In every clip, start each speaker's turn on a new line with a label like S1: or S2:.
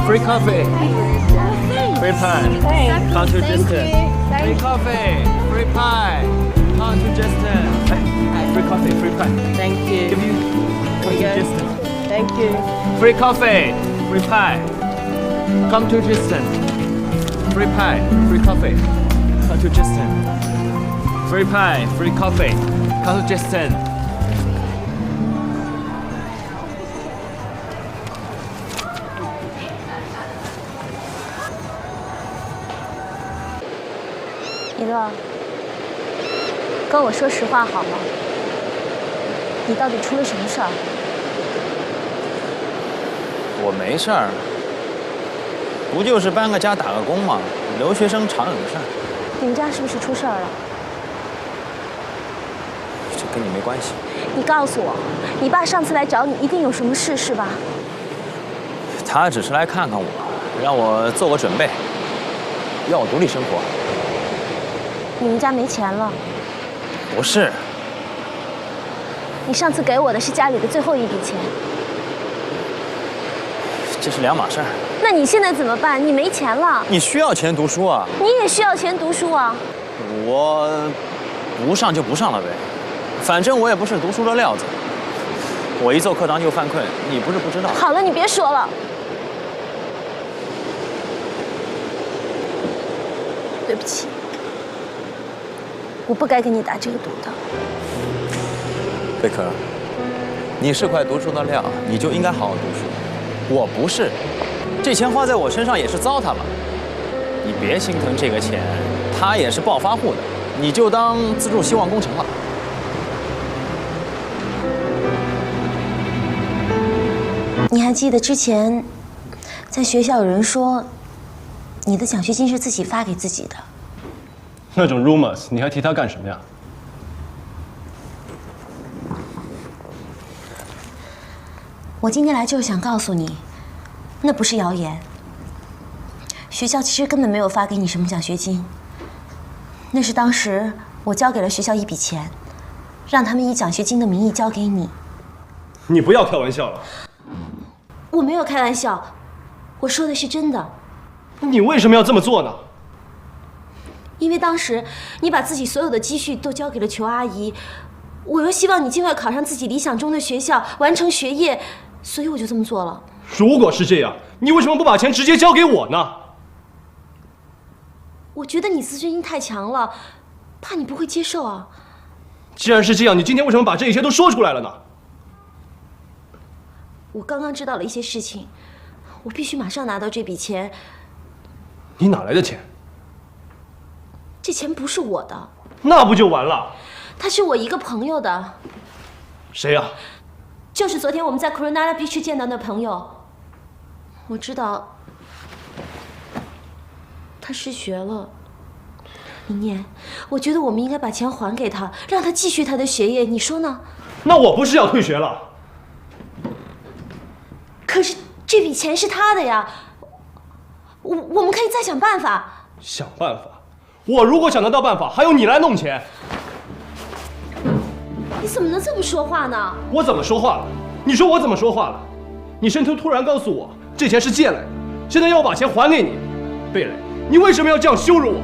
S1: Free coffee. Free pie. Come to Justin. Free coffee. Free pie. Come to Justin. Free coffee. Free pie.
S2: Thank you.
S1: Give you. Come to Justin.
S2: Thank you.
S1: Free coffee. Free pie. Come to Justin. Free pie. Free coffee. Come to Justin. Free pie. Free coffee. Come to Justin.
S3: 米乐，跟我说实话好吗？你到底出了什么事儿？
S4: 我没事儿，不就是搬个家打个工吗？留学生常有的事儿。
S3: 你们家是不是出事儿了？
S4: 这跟你没关系。
S3: 你告诉我，你爸上次来找你一定有什么事，是吧？
S4: 他只是来看看我，让我做个准备，要我独立生活。
S3: 你们家没钱了？
S4: 不是，
S3: 你上次给我的是家里的最后一笔钱。
S4: 这是两码事儿。
S3: 那你现在怎么办？你没钱了。
S4: 你需要钱读书啊。
S3: 你也需要钱读书啊。
S4: 我不上就不上了呗，反正我也不是读书的料子。我一做课堂就犯困，你不是不知道。
S3: 好了，你别说了。对不起，我不该给你打这个赌的。
S4: 贝壳，你是块读书的料，你就应该好好读书。我不是，这钱花在我身上也是糟蹋了。你别心疼这个钱，它也是暴发户的，你就当资助希望工程了。
S3: 你还记得之前在学校有人说你的奖学金是自己发给自己的？
S5: 那种 rumors 你还提它干什么呀？
S3: 我今天来就是想告诉你，那不是谣言。学校其实根本没有发给你什么奖学金，那是当时我交给了学校一笔钱，让他们以奖学金的名义交给你。
S5: 你不要开玩笑了。
S3: 我没有开玩笑，我说的是真的。
S5: 你为什么要这么做呢？
S3: 因为当时你把自己所有的积蓄都交给了裘阿姨，我又希望你尽快考上自己理想中的学校，完成学业，所以我就这么做了。
S5: 如果是这样，你为什么不把钱直接交给我呢？
S3: 我觉得你自尊心太强了，怕你不会接受啊。
S5: 既然是这样，你今天为什么把这一切都说出来了呢？
S3: 我刚刚知道了一些事情，我必须马上拿到这笔钱。
S5: 你哪来的钱？
S3: 这钱不是我的。
S5: 那不就完了？
S3: 他是我一个朋友的。
S5: 谁呀？
S3: 就是昨天我们在 Coronado Beach 见到的朋友。我知道他失学了。明念，我觉得我们应该把钱还给他，让他继续他的学业，你说呢？
S5: 那我不是要退学了？
S3: 可是这笔钱是他的呀，我们可以再想办法。
S5: 想办法？我如果想得到办法，还用你来弄钱？
S3: 你怎么能这么说话呢？
S5: 我怎么说话了？你说我怎么说话了？你上头突然告诉我这钱是借来的，现在要我把钱还给你，贝蕾，你为什么要这样羞辱我？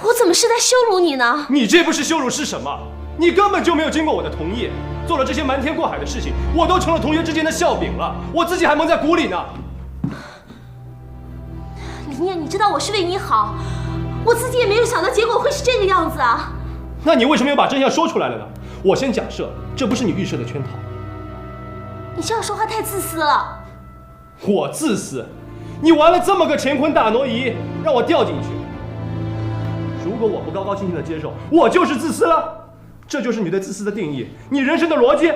S3: 我怎么是在羞辱你呢？
S5: 你这不是羞辱是什么？你根本就没有经过我的同意，做了这些瞒天过海的事情，我都成了同学之间的笑柄了，我自己还蒙在鼓里呢。
S3: 明念，你知道我是为你好，我自己也没有想到结果会是这个样子啊。
S5: 那你为什么又把真相说出来了呢？我先假设这不是你预设的圈套。
S3: 你这样说话太自私了。
S5: 我自私？你玩了这么个乾坤大挪移，让我掉进去。如果我不高高兴兴的接受，我就是自私了。这就是你对自私的定义，你人生的逻辑。
S3: 我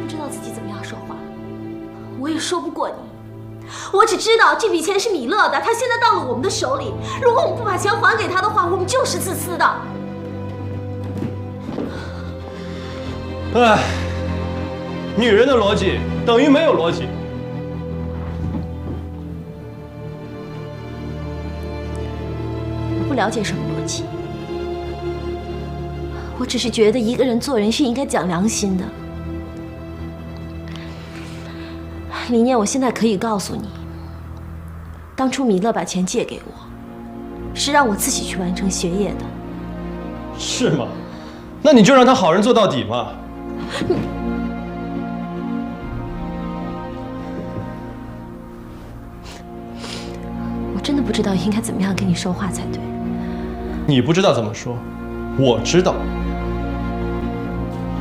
S3: 不知道自己怎么样说话，我也说不过你。我只知道这笔钱是米勒的，他现在到了我们的手里。如果我们不把钱还给他的话，我们就是自私的。
S5: 唉，女人的逻辑等于没有逻辑。
S3: 我不了解什么逻辑，我只是觉得一个人做人是应该讲良心的。林念，我现在可以告诉你，当初米勒把钱借给我，是让我自己去完成学业的。
S5: 是吗？那你就让他好人做到底嘛。
S3: 我真的不知道应该怎么样跟你说话才对。
S5: 你不知道怎么说，我知道。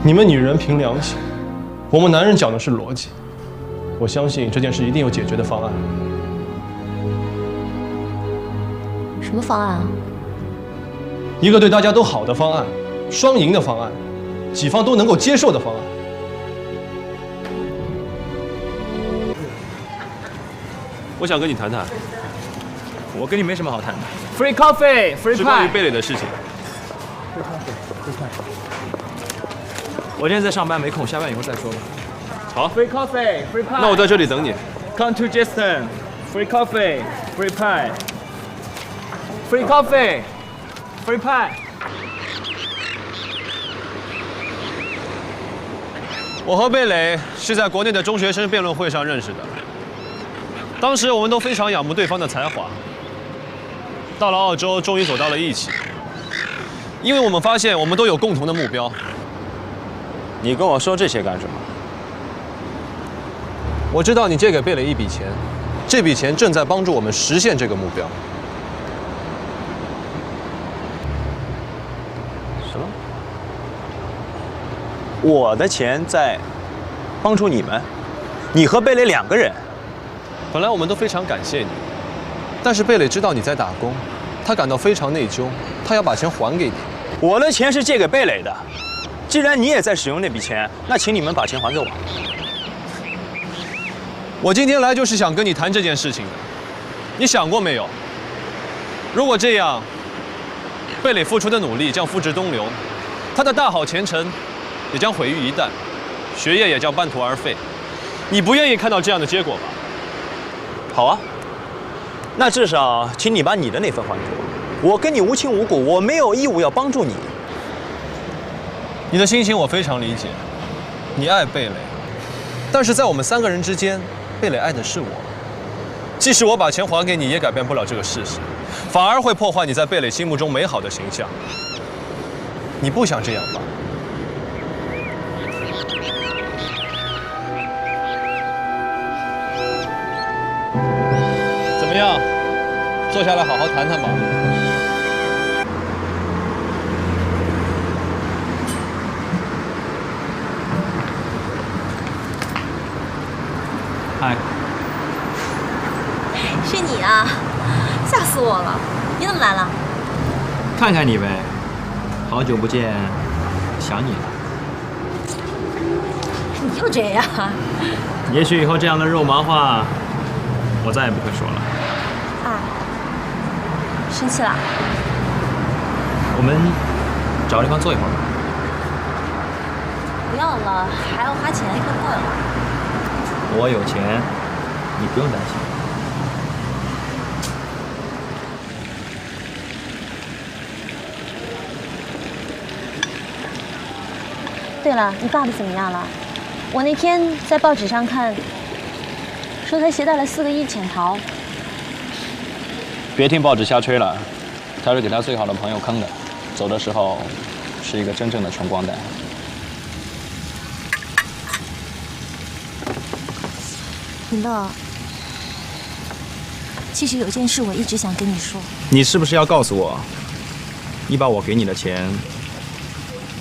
S5: 你们女人凭良心，我们男人讲的是逻辑。我相信这件事一定有解决的方案。
S3: 什么方案啊？
S5: 一个对大家都好的方案，双赢的方案，几方都能够接受的方案。我想跟你谈谈。
S4: 我跟你没什么好谈的，
S1: Free coffee, free
S5: 是关于
S1: pie。
S5: 贝蕾的事情。
S4: 我现在在上班没空，下班以后再说吧。
S5: 好，
S1: Free coffee, free pie。
S5: 那我在这里等你。
S1: Come to Jason. Free coffee, free pie. Free coffee, free pie。
S5: 我和贝蕾是在国内的中学生辩论会上认识的，当时我们都非常仰慕对方的才华。到了澳洲，终于走到了一起，因为我们发现我们都有共同的目标。
S4: 你跟我说这些干什么？
S5: 我知道你借给贝蕾一笔钱，这笔钱正在帮助我们实现这个目标。
S4: 什么？我的钱在帮助你们？你和贝蕾两个人？
S5: 本来我们都非常感谢你，但是贝蕾知道你在打工，她感到非常内疚，她要把钱还给你。
S4: 我的钱是借给贝蕾的，既然你也在使用那笔钱，那请你们把钱还给我。
S5: 我今天来就是想跟你谈这件事情的，你想过没有？如果这样，贝蕾付出的努力将付之东流，她的大好前程也将毁于一旦，学业也将半途而废。你不愿意看到这样的结果吧？
S4: 好啊，那至少请你把你的那份还给我。我跟你无亲无故，我没有义务要帮助你。
S5: 你的心情我非常理解，你爱贝蕾，但是在我们三个人之间，贝蕾爱的是我。即使我把钱还给你，也改变不了这个事实，反而会破坏你在贝蕾心目中美好的形象。你不想这样吧？怎么样？坐下来好好谈谈吧。
S4: 嗨，
S3: 是你啊，吓死我了！你怎么来了？
S4: 看看你呗，好久不见，想你了。
S3: 你又这样？
S4: 也许以后这样的肉麻话，我再也不会说了。
S3: 啊，生气了？
S4: 我们找个地方坐一会儿吧。
S3: 不要了，还要花钱，快过了。
S4: 我有钱，你不用担心。
S3: 对了，你爸爸怎么样了？我那天在报纸上看，说他携带了4个亿潜逃。
S2: 别听报纸瞎吹了，他是给他最好的朋友坑的，走的时候是一个真正的穷光蛋。
S3: 米勒，其实有件事我一直想跟你说。
S4: 你是不是要告诉我，你把我给你的钱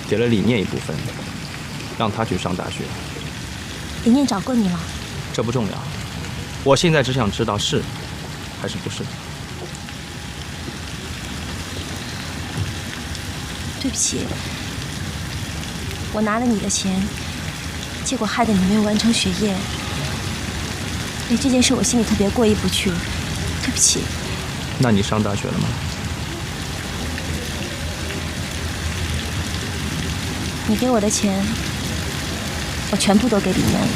S4: 给了李念一部分，让他去上大学？
S3: 李念找过你了？
S4: 这不重要，我现在只想知道是还是不是。
S3: 对不起，我拿了你的钱，结果害得你没有完成学业。对这件事我心里特别过意不去，对不起。
S4: 那你上大学了吗？
S3: 你给我的钱，我全部都给李念了。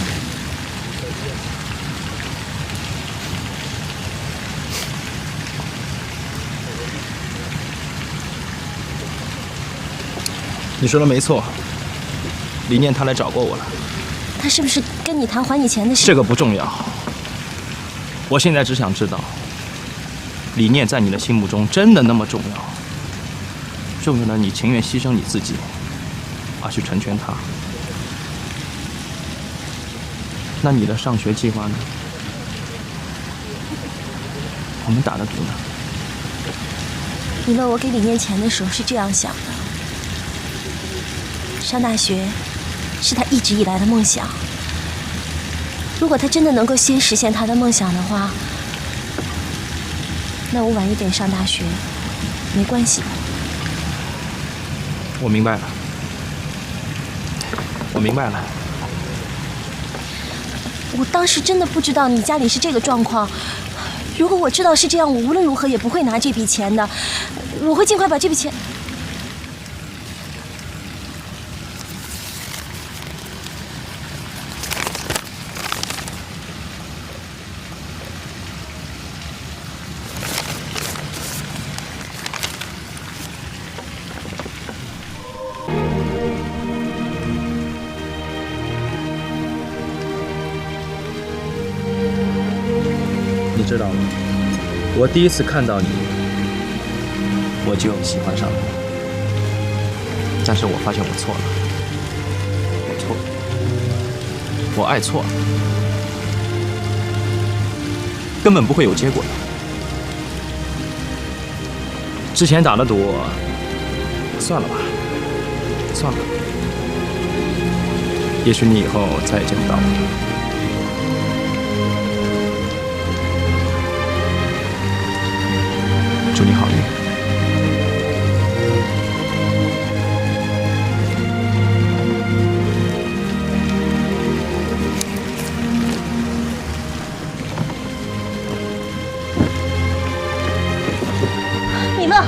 S2: 你说的没错，李念他来找过我了。
S3: 他是不是跟你谈还你钱的事？
S2: 这个不重要，我现在只想知道，李念在你的心目中真的那么重要？重要的你情愿牺牲你自己，而去成全他？那你的上学计划呢？我们打的赌呢？
S3: 你问我给李念钱的时候是这样想的：上大学是他一直以来的梦想。如果他真的能够先实现他的梦想的话，那我晚一点上大学没关系。
S2: 我明白了，我明白了。
S3: 我当时真的不知道你家里是这个状况。如果我知道是这样，我无论如何也不会拿这笔钱的。我会尽快把这笔钱。
S2: 你知道吗？我第一次看到你，我就喜欢上了你。但是我发现我错了，我错了，我爱错了，根本不会有结果的。之前打了赌，算了吧，算了。也许你以后再也见不到我了。祝你好运。
S3: 米乐，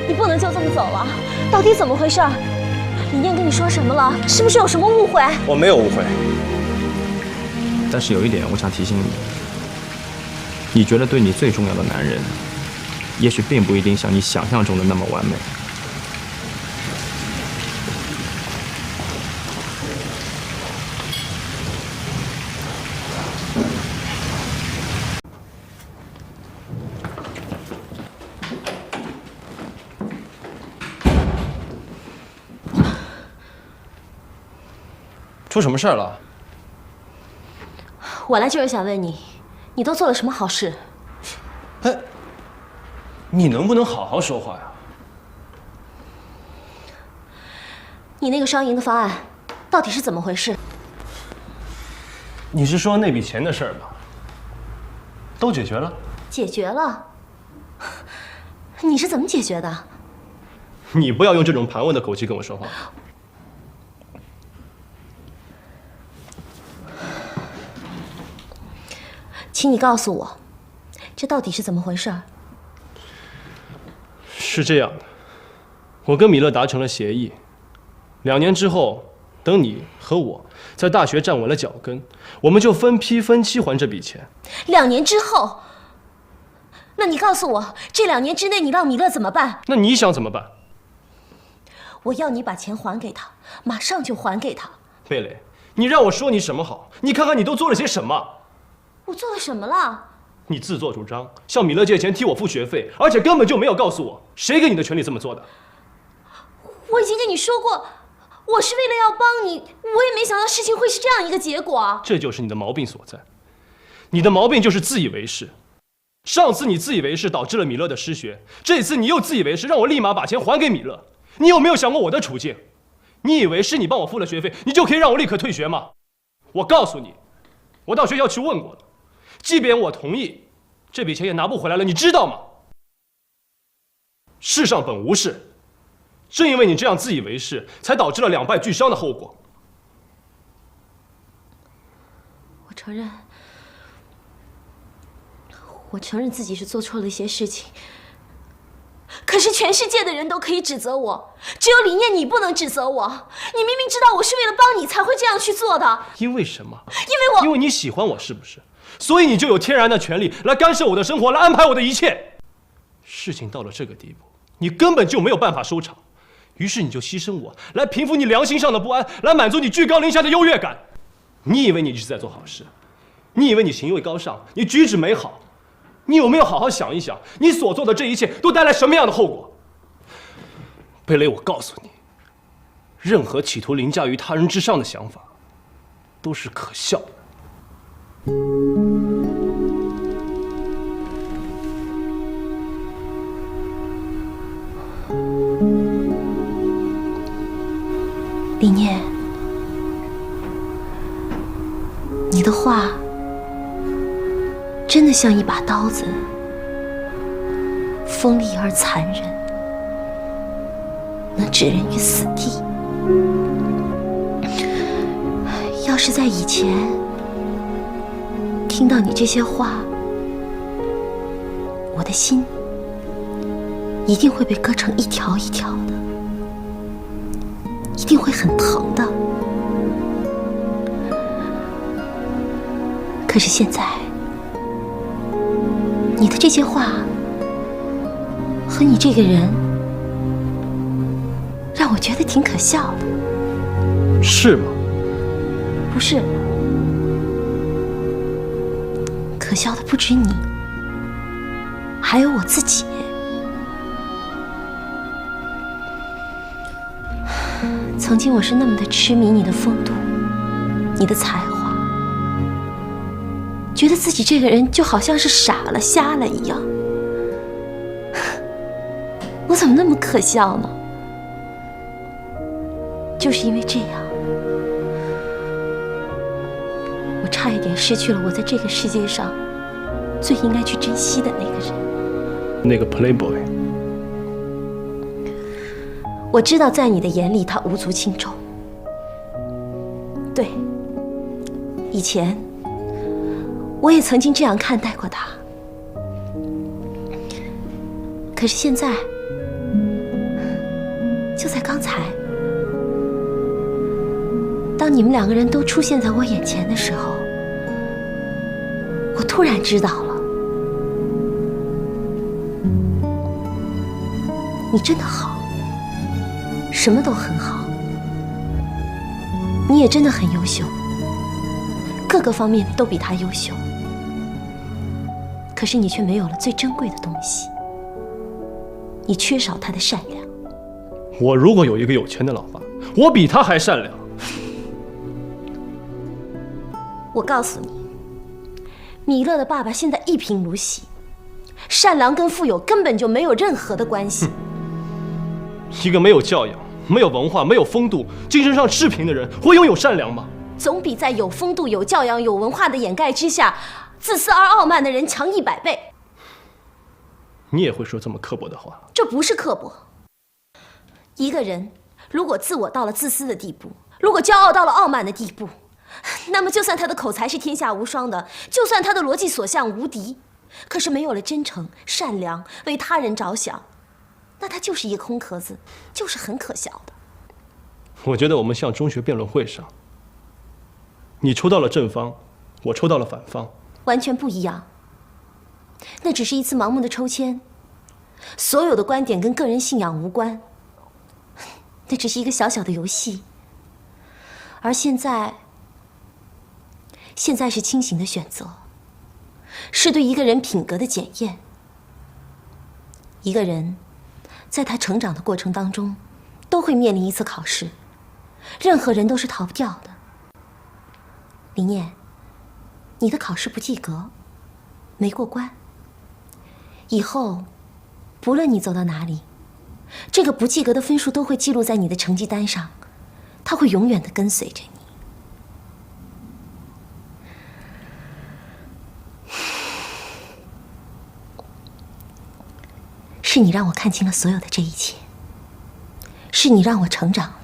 S3: 你不能就这么走了，到底怎么回事？李念跟你说什么了？是不是有什么误会？
S2: 我没有误会，但是有一点我想提醒你。你觉得对你最重要的男人，也许并不一定像你想象中的那么完美。
S5: 出什么事儿了？
S3: 我来就是想问你，你都做了什么好事？
S5: 哎，你能不能好好说话呀？
S3: 你那个双赢的方案到底是怎么回事？
S5: 你是说那笔钱的事儿吧？都解决了？
S3: 解决了？你是怎么解决的？
S5: 你不要用这种盘问的口气跟我说话。
S3: 请你告诉我，这到底是怎么回事？
S5: 是这样的，我跟米勒达成了协议，2年之后，等你和我在大学站稳了脚跟，我们就分批分期还这笔钱。
S3: 2年之后？那你告诉我，这2年之内你让米勒怎么办？
S5: 那你想怎么办？
S3: 我要你把钱还给他，马上就还给他。
S5: 贝蕾，你让我说你什么好？你看看你都做了些什么？
S3: 我做了什么了？
S5: 你自作主张向米勒借钱替我付学费，而且根本就没有告诉我，谁给你的权利这么做的？
S3: 我已经跟你说过，我是为了要帮你，我也没想到事情会是这样一个结果。
S5: 这就是你的毛病所在，你的毛病就是自以为是。上次你自以为是导致了米勒的失学，这次你又自以为是让我立马把钱还给米勒。你有没有想过我的处境？你以为是你帮我付了学费，你就可以让我立刻退学吗？我告诉你，我到学校去问过了，即便我同意，这笔钱也拿不回来了，你知道吗？世上本无事，正因为你这样自以为是，才导致了2败俱伤的后果。
S3: 我承认自己是做错了一些事情，可是全世界的人都可以指责我，只有李念你不能指责我。你明明知道我是为了帮你才会这样去做的。
S5: 因为什么？
S3: 因
S5: 为你喜欢我，是不是？所以你就有天然的权利来干涉我的生活，来安排我的一切。事情到了这个地步，你根本就没有办法收场，于是你就牺牲我，来平复你良心上的不安，来满足你居高临下的优越感。你以为你是在做好事，你以为你行为高尚，你举止美好，你有没有好好想一想，你所做的这一切都带来什么样的后果？贝雷，我告诉你，任何企图凌驾于他人之上的想法，都是可笑的。
S3: 李念，你的话真的像一把刀子，锋利而残忍，能置人于死地。要是在以前听到你这些话，我的心一定会被割成一条一条的，一定会很疼的。可是现在，你的这些话和你这个人，让我觉得挺可笑的。
S5: 是吗？
S3: 不是，可笑的不止你，还有我自己。曾经我是那么的痴迷你的风度，你的才华，觉得自己这个人就好像是傻了、瞎了一样。我怎么那么可笑呢？就是因为这样，我差一点失去了我在这个世界上最应该去珍惜的那个人。
S5: 那个 Playboy。
S3: 我知道在你的眼里他无足轻重。对，以前我也曾经这样看待过他。可是现在，就在刚才，当你们两个人都出现在我眼前的时候，我突然知道了，你真的好，什么都很好，你也真的很优秀，各个方面都比他优秀。可是你却没有了最珍贵的东西，你缺少他的善良。
S5: 我如果有一个有钱的老爸，我比他还善良。
S3: 我告诉你，米勒的爸爸现在一贫如洗，善良跟富有根本就没有任何的关系。
S5: 一个没有教养、没有文化、没有风度、精神上赤贫的人，会拥有善良吗？
S3: 总比在有风度、有教养、有文化的掩盖之下，自私而傲慢的人强100倍。
S5: 你也会说这么刻薄的话？
S3: 这不是刻薄。一个人如果自我到了自私的地步，如果骄傲到了傲慢的地步，那么就算他的口才是天下无双的，就算他的逻辑所向无敌，可是没有了真诚、善良、为他人着想，那他就是一个空壳子，就是很可笑的。
S5: 我觉得我们像中学辩论会上，你抽到了正方，我抽到了反方，
S3: 完全不一样。那只是一次盲目的抽签，所有的观点跟个人信仰无关，那只是一个小小的游戏。而现在是清醒的选择，是对一个人品格的检验。一个人在他成长的过程当中，都会面临一次考试，任何人都是逃不掉的。李念，你的考试不及格，没过关，以后不论你走到哪里，这个不及格的分数都会记录在你的成绩单上，它会永远的跟随着你。是你让我看清了所有的这一切，是你让我成长了，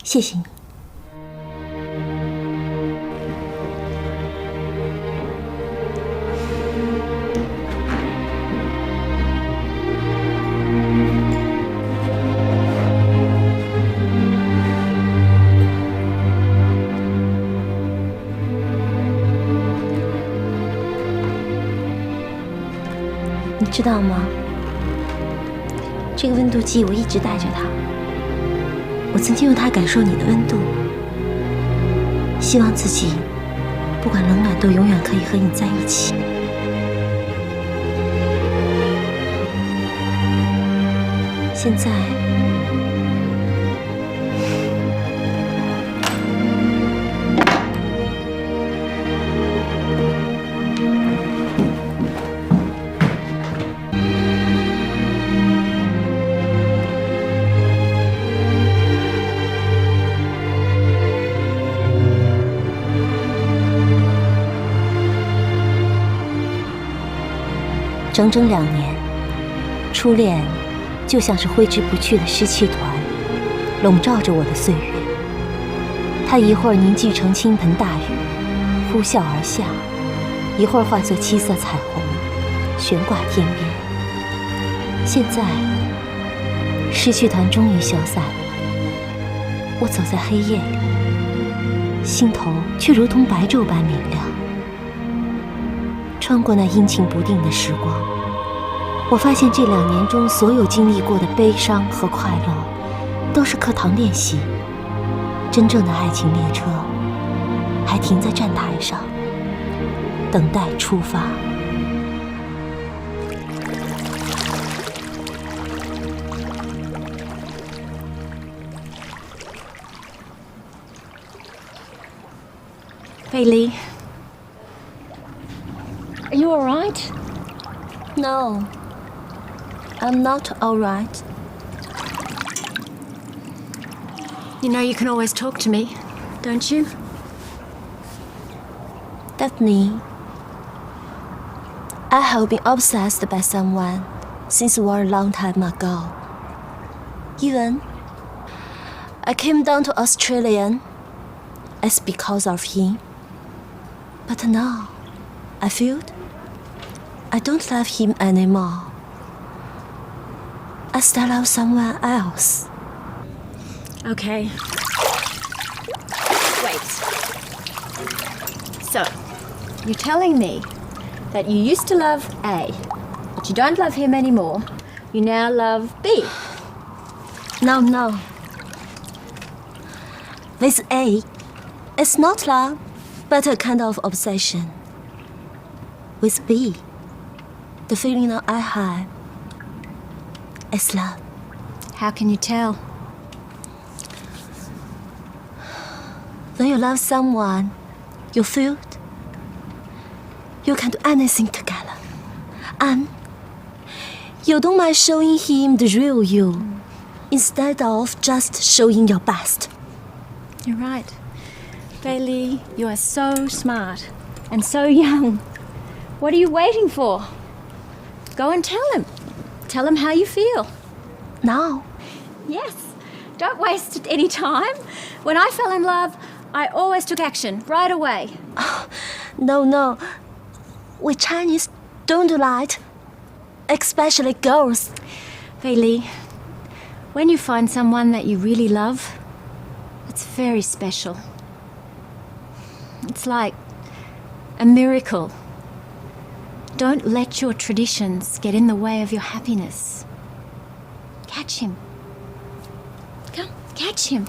S3: 谢谢你。你知道吗？这个温度计我一直带着它，我曾经用它感受你的温度，希望自己不管冷暖都永远可以和你在一起。现在，整整2年，初恋就像是挥之不去的湿气团，笼罩着我的岁月。它一会儿凝聚成倾盆大雨，呼啸而下；一会儿化作七色彩虹，悬挂天边。现在，湿气团终于消散了，我走在黑夜里，心头却如同白昼般明亮。穿过那阴晴不定的时光，我发现这2年中所有经历过的悲伤和快乐，都是课堂练习。真正的爱情列车还停在站台上，等待出发。Bailey, are you all right? No, I'm not all right. You know you can always talk to me, don't you? Daphne, I have been obsessed by someone since a very long time ago. Even I came down to Australia, it's because of him. But now, I feel I don't love him anymore. I still love someone else. Okay. Wait. So, you're telling me that you used to love A, but you don't love him anymore. You now love B. No. With A, it's not love, but a kind of obsession. With B, the feeling that I have is love. How can you tell? When you love someone, you feel it. You can do anything together. And you don't mind showing him the real you, instead of just showing your best. You're right. Bailey, you are so smart and so young. What are you waiting for? Go and tell him. Tell him how you feel. Now? Yes. Don't waste any time. When I fell in love, I always took action right away. Oh, no. We Chinese don't do that. Especially girls. Bailey, when you find someone that you really love, it's very special. It's like a miracle. Don't let your traditions get in the way of your happiness. Catch him. Come, catch him.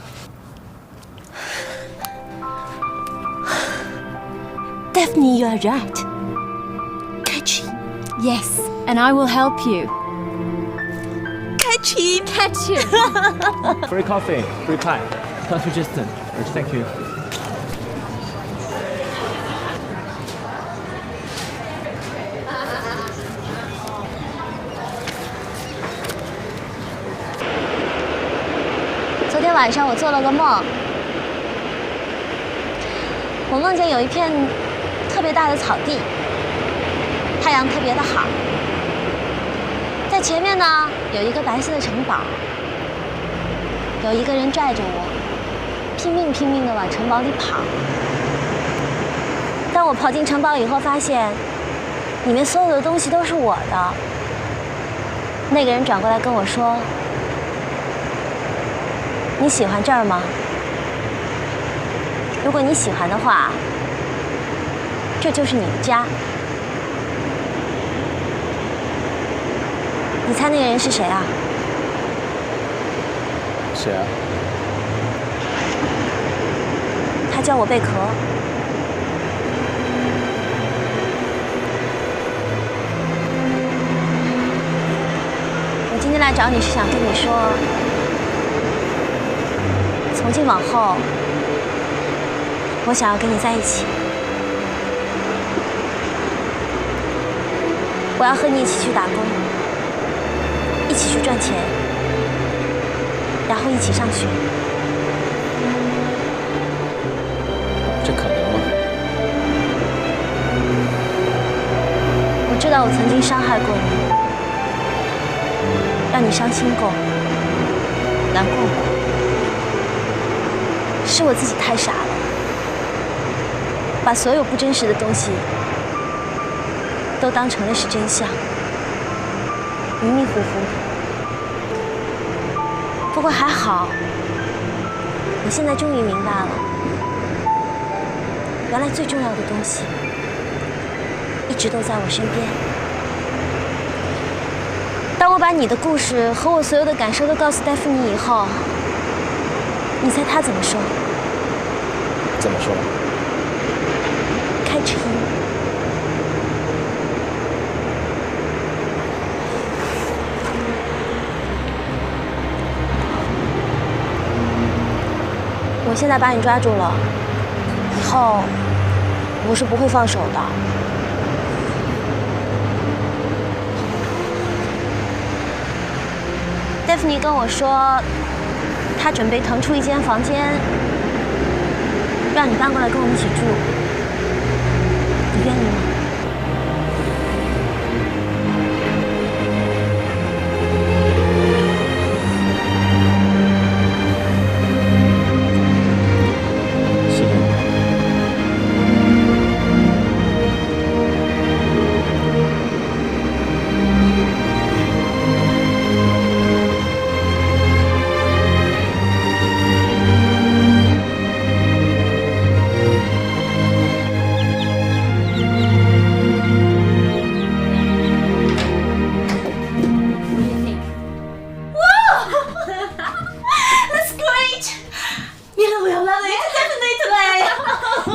S3: Daphne, you are right. Catch him. Yes, and I will help you. Catch him. Catch him.
S1: Free coffee, free pie. Come to Justin. Thank you.
S3: 昨天晚上我做了个梦，我梦见有一片特别大的草地，太阳特别的好，在前面呢有一个白色的城堡，有一个人拽着我，拼命的往城堡里跑。当我跑进城堡以后，发现里面所有的东西都是我的。那个人转过来跟我说：“你喜欢这儿吗？如果你喜欢的话，这就是你的家。”你猜那个人是谁啊？
S4: 谁啊？
S3: 他叫我贝壳。我今天来找你是想跟你说，从今往后，我想要跟你在一起。我要和你一起去打工，一起去赚钱，然后一起上学。
S4: 这可能吗？
S3: 我知道我曾经伤害过你，让你伤心过，难过过，是我自己太傻了，把所有不真实的东西都当成了是真相，迷迷糊糊的。不过还好，我现在终于明白了，原来最重要的东西一直都在我身边。当我把你的故事和我所有的感受都告诉戴芙妮以后，你猜她怎么说？
S4: 怎么说？
S3: 开车音。我现在把你抓住了，以后我是不会放手的。戴芙妮跟我说，她准备腾出一间房间，让你搬过来跟我们一起住，你愿意吗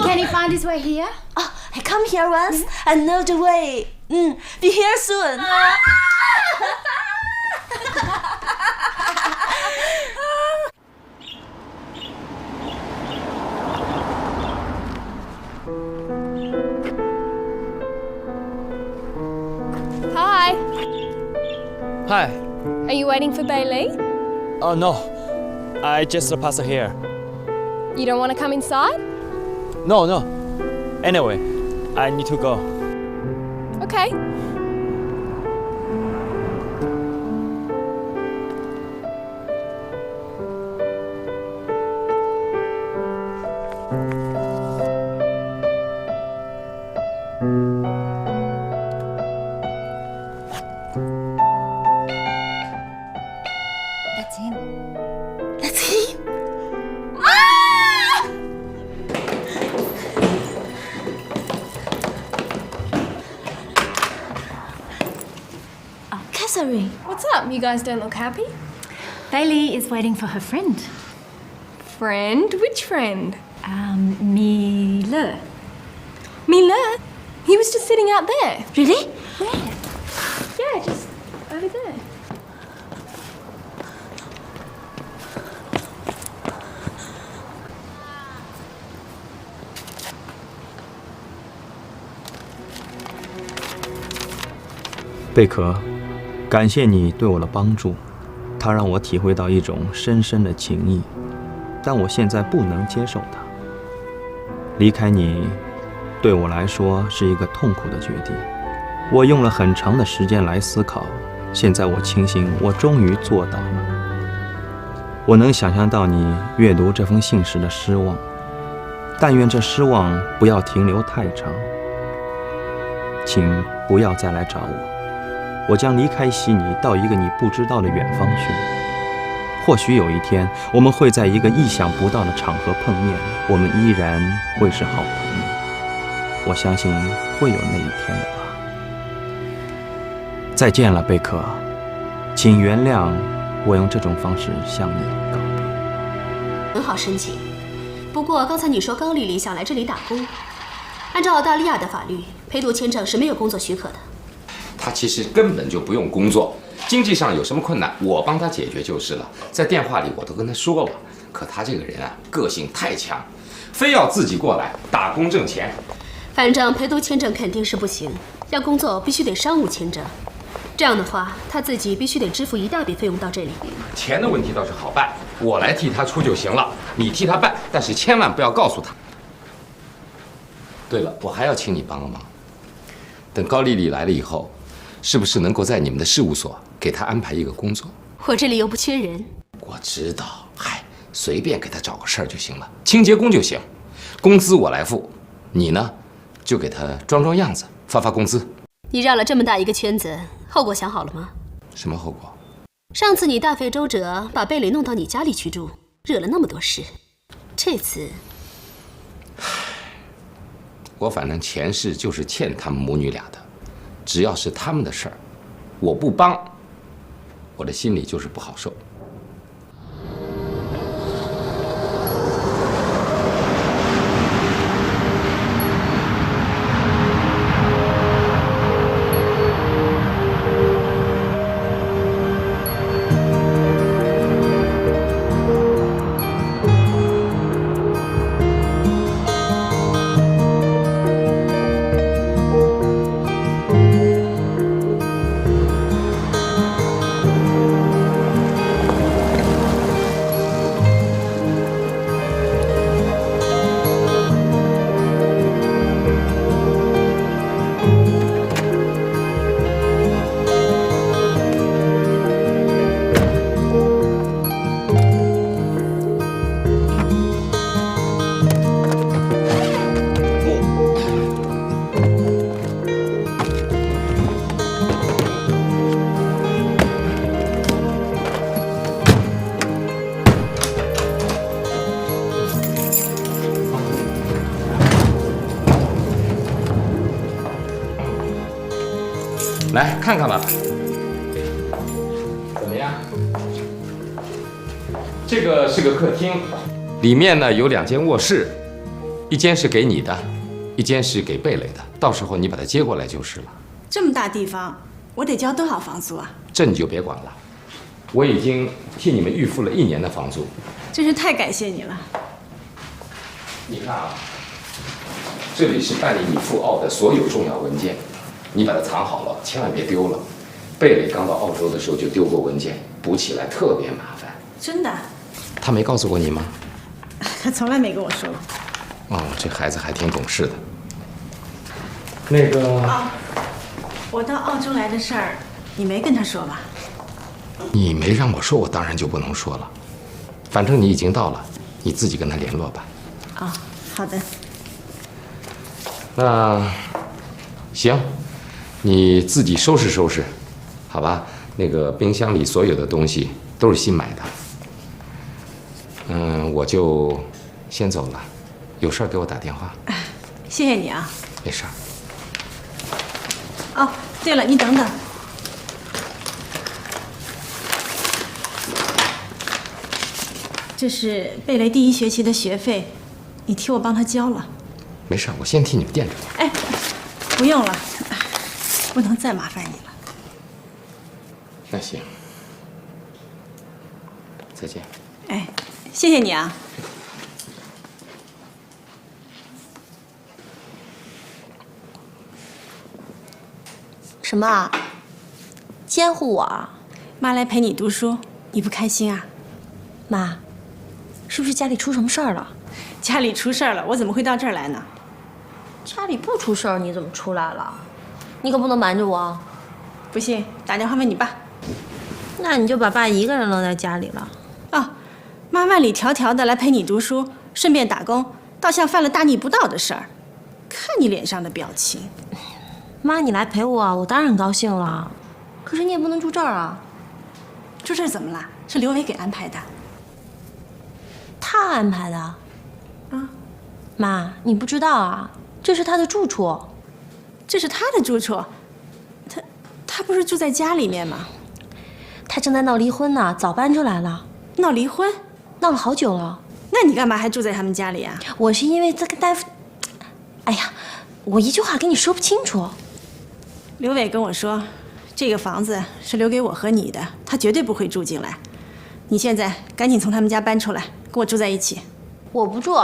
S3: ？Can
S6: he find his way here?
S3: Oh, I come here once. I know the way. Be here soon.
S6: Hi.
S1: Hi.
S6: Are you waiting for Bailey?
S1: Oh no, I just passed here.
S6: You don't want to come inside?
S1: No. Anyway, I need to go.
S6: Okay.
S3: That's him. That's him. Catherine.
S6: What's up? You guys don't look happy?
S7: Bailey is waiting for her friend.
S6: Friend? Which friend?
S7: Mille.
S6: Miller? He was just sitting out there.
S3: Really?
S6: Where? Yeah, just over there.
S2: “贝壳，感谢你对我的帮助，它让我体会到一种深深的情谊，但我现在不能接受它。离开你，对我来说是一个痛苦的决定。我用了很长的时间来思考，现在我庆幸我终于做到了。我能想象到你阅读这封信时的失望，但愿这失望不要停留太长。请不要再来找我，我将离开悉尼，到一个你不知道的远方去。或许有一天，我们会在一个意想不到的场合碰面，我们依然会是好朋友。我相信会有那一天的吧。再见了，贝壳，请原谅我用这种方式向你告别。
S8: 好申请。不过刚才你说高丽丽想来这里打工，按照澳大利亚的法律，陪读签证是没有工作许可的。
S9: 他其实根本就不用工作，经济上有什么困难，我帮他解决就是了。在电话里我都跟他说了，可他这个人啊，个性太强，非要自己过来打工挣钱。
S8: 反正陪读签证肯定是不行，要工作必须得商务签证。这样的话，他自己必须得支付一大笔费用到这里。
S9: 钱的问题倒是好办，我来替他出就行了，你替他办，但是千万不要告诉他。对了，我还要请你帮个忙，等高丽丽来了以后，是不是能够在你们的事务所给她安排一个工作？
S8: 我这里又不缺人。
S9: 我知道，嗨，随便给她找个事儿就行了，清洁工就行，工资我来付，你呢，就给她装装样子，发发工资。
S8: 你绕了这么大一个圈子，后果想好了吗？
S9: 什么后果？
S8: 上次你大费周折把贝蕾弄到你家里去住，惹了那么多事，这次，
S9: 我反正前世就是欠他们母女俩的，只要是他们的事儿，我不帮，我的心里就是不好受。来看看吧，怎么样？这个是个客厅，里面呢有2间卧室，一间是给你的，一间是给贝蕾的。到时候你把它接过来就是了。
S10: 这么大地方，我得交多少房租啊？
S9: 这你就别管了，我已经替你们预付了1年的房租。
S10: 真是太感谢你了。
S9: 你看啊，这里是办理你赴澳的所有重要文件。你把它藏好了，千万别丢了。贝蕾刚到澳洲的时候就丢过文件，补起来特别麻烦。
S10: 真的？
S9: 他没告诉过你吗？
S10: 他从来没跟我说过。
S9: 哦，这孩子还挺懂事的。那个……
S10: 哦，我到澳洲来的事儿，你没跟他说吧？
S9: 你没让我说，我当然就不能说了。反正你已经到了，你自己跟他联络吧。
S10: 啊，好的。
S9: 那行。你自己收拾收拾，好吧？那个冰箱里所有的东西都是新买的。我就先走了，有事儿给我打电话。
S10: 谢谢你啊。
S9: 没事儿。
S10: 哦，对了，你等等。这是贝蕾第1学期的学费，你替我帮她交了。
S9: 没事儿，我先替你们垫着。
S10: 哎，不用了。不能再麻烦你了。
S9: 那行，再见。
S10: 哎，谢谢你啊。
S3: 什么啊？监护我啊？
S10: 妈来陪你读书，你不开心啊？
S3: 妈，是不是家里出什么事儿了？
S10: 家里出事儿了，我怎么会到这儿来呢？
S3: 家里不出事儿，你怎么出来了？你可不能瞒着我。
S10: 不信，打电话问你爸。
S3: 那你就把爸一个人扔在家里了。
S10: 哦，妈万里迢迢的来陪你读书，顺便打工，倒像犯了大逆不道的事儿。看你脸上的表情。
S3: 妈，你来陪我，我当然高兴了。可是你也不能住这儿啊。
S10: 住这儿怎么了？是刘伟给安排的。
S3: 他安排的？啊？妈，你不知道啊，这是他的住处。
S10: 这是他的住处，他不是住在家里面吗？
S3: 他正在闹离婚呢，早搬出来了。
S10: 闹离婚？
S3: 闹了好久了。
S10: 那你干嘛还住在他们家里啊？
S3: 我是因为在跟大夫……哎呀，我一句话跟你说不清楚。
S10: 刘伟跟我说，这个房子是留给我和你的，他绝对不会住进来。你现在赶紧从他们家搬出来，跟我住在一起。
S3: 我不住。